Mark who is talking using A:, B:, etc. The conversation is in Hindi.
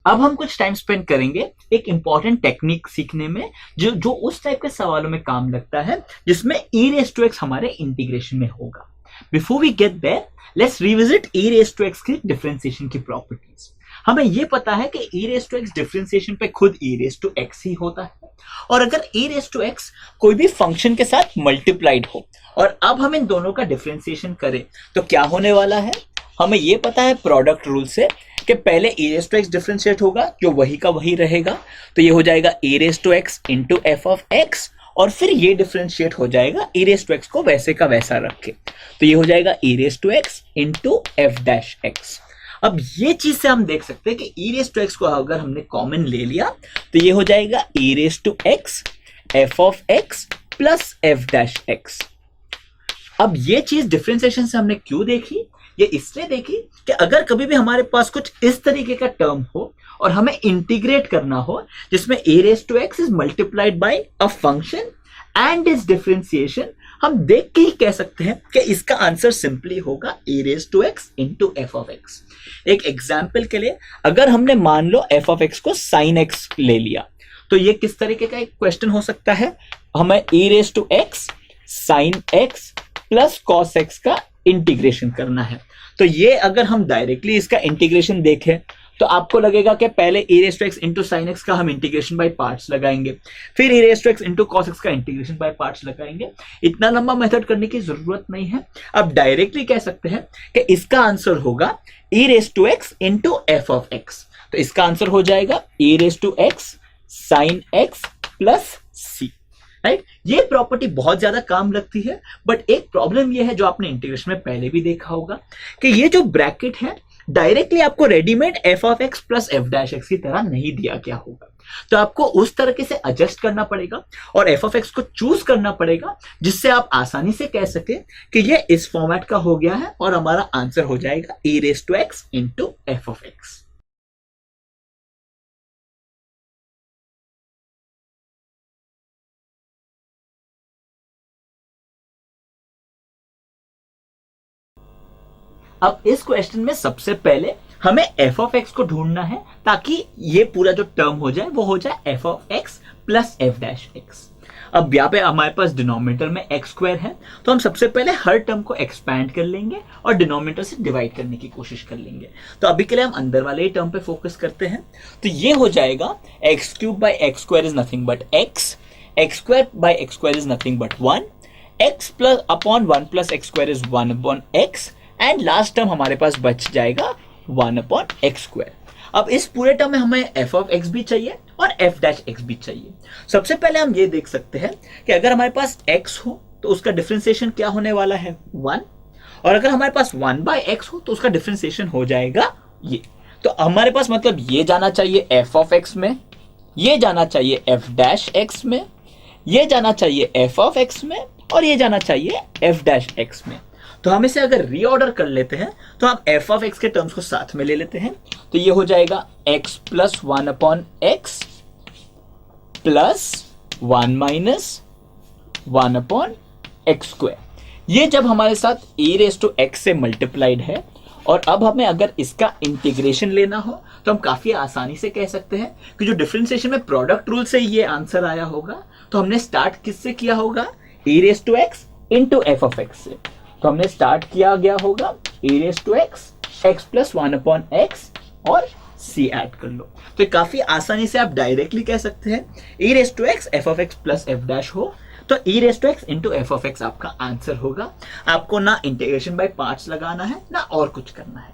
A: अब हम कुछ टाइम स्पेंड करेंगे एक इंपॉर्टेंट टेक्निक सीखने में जो जो उस टाइप के सवालों में काम लगता है जिसमें e रेस टू एक्स हमारे इंटीग्रेशन में होगा। Before we get there, let's revisit e raise to x की डिफरेंशिएशन की प्रॉपर्टीज। हमें यह पता है कि e raise to x differentiation पे खुद e रेस टू एक्स ही होता है, और अगर e रेस टू एक्स कोई भी फंक्शन के साथ मल्टीप्लाइड हो और अब हम इन दोनों का डिफरेंशिएशन करें तो क्या होने वाला है। हमें यह पता है प्रोडक्ट रूल से कि पहले e raise to x differentiate होगा जो वही का वही रहेगा, तो ये हो जाएगा e raise to x into f of x, और फिर ये डिफरेंशिएट हो जाएगा e रेस टू एक्स को वैसे का वैसा रख के, तो ये हो जाएगा e raise to x into f dash x. अब ये चीज से हम देख सकते हैं कि e रेस टू एक्स को अगर हमने कॉमन ले लिया तो ये हो जाएगा e raise to x f of x plus f dash x. अब ये चीज डिफरेंशिएशन से हमने क्यों देखी, ये इसलिए देखी कि अगर कभी भी हमारे पास कुछ इस तरीके का टर्म हो और हमें इंटीग्रेट करना हो जिसमें a raise to x is multiplied by a function and is differentiation, हम देख के ही कह सकते हैं कि इसका आंसर सिंपली होगा a raise to x into f of x. एक एग्जाम्पल के लिए अगर हमने मान लो एफ ऑफ एक्स को साइन एक्स ले लिया तो ये किस तरीके का एक क्वेश्चन हो सकता है, हमें a raise to x sine x plus cos x का इंटीग्रेशन करना है। तो ये अगर हम डायरेक्टली इसका इंटीग्रेशन देखें तो आपको लगेगा कि पहले e raise to x into sine x का हम इंटीग्रेशन बाय पार्ट्स लगाएंगे, फिर e raise to x into cos x का इंटीग्रेशन बाय पार्ट्स लगाएंगे। इतना लंबा मेथड करने की जरूरत नहीं है, अब डायरेक्टली कह सकते हैं कि इसका आंसर होगा e raise to x into f of x. तो इसका आंसर हो जाएगा e raise to x sine x plus c, right. ये प्रॉपर्टी बहुत ज्यादा काम लगती है, बट एक प्रॉब्लम ये है जो आपने इंटीग्रेशन में पहले भी देखा होगा कि ये जो ब्रैकेट है डायरेक्टली आपको readymade F of x plus f dash x की तरह नहीं दिया गया होगा, तो आपको उस तरीके से एडजस्ट करना पड़ेगा और एफ ऑफ एक्स को चूज करना पड़ेगा जिससे आप आसानी से कह सके कि ये इस फॉर्मेट का हो गया है और हमारा आंसर हो जाएगा e raise to x into f of x. अब इस क्वेश्चन में सबसे पहले हमें एफ ऑफ एक्स को ढूंढना है ताकि ये पूरा जो टर्म हो जाए वो हो जाए F of x plus f dash x. अब यहाँ पे हमारे पास डिनोमिनेटर में एक्स स्क्वायर है तो हम सबसे पहले हर टर्म को एक्सपैंड कर लेंगे और डिनोमिनेटर से डिवाइड करने की कोशिश कर लेंगे। तो अभी के लिए हम अंदर वाले ही टर्म पे फोकस करते हैं, तो ये हो जाएगा x cube by x square is nothing but x, x square by x square is nothing but one, x plus upon one plus x square is one upon x, and last term हमारे पास बच जाएगा वन अपॉन एक्स स्क्वायर। अब इस पूरे टर्म में हमें एफ ऑफ एक्स भी चाहिए और एफ डैश एक्स भी चाहिए। सबसे पहले हम ये देख सकते हैं कि अगर हमारे पास एक्स हो तो उसका डिफरेंशिएशन क्या होने वाला है, वन, और अगर हमारे पास वन बाय एक्स हो तो उसका डिफरेंशिएशन हो जाएगा ये। तो हमारे पास मतलब ये जाना चाहिए एफ ऑफ एक्स में, ये जाना चाहिए एफ डैश एक्स में, ये जाना चाहिए एफ ऑफ एक्स में, और ये जाना चाहिए एफ डैश एक्स में। तो हम इसे अगर रीऑर्डर कर लेते हैं तो हम एफ ऑफ एक्स के टर्म्स को साथ में ले लेते हैं, तो ये हो जाएगा x plus one upon x plus one minus one upon x square. ये जब हमारे साथ e रेस टू एक्स से मल्टीप्लाइड है और अब हमें अगर इसका इंटीग्रेशन लेना हो तो हम काफी आसानी से कह सकते हैं कि जो डिफरेंशिएशन में प्रोडक्ट रूल से ये आंसर आया होगा, तो हमने स्टार्ट किससे किया होगा, e raise to x into f of x से। तो हमने स्टार्ट किया गया होगा e raise to x, x plus one upon x और c ऐड कर लो। तो काफी आसानी से आप डायरेक्टली कह सकते हैं e raise to x f of x plus f dash हो तो e raise to x into f of x आपका आंसर होगा। आपको ना इंटीग्रेशन बाय पार्ट्स लगाना है ना और कुछ करना है।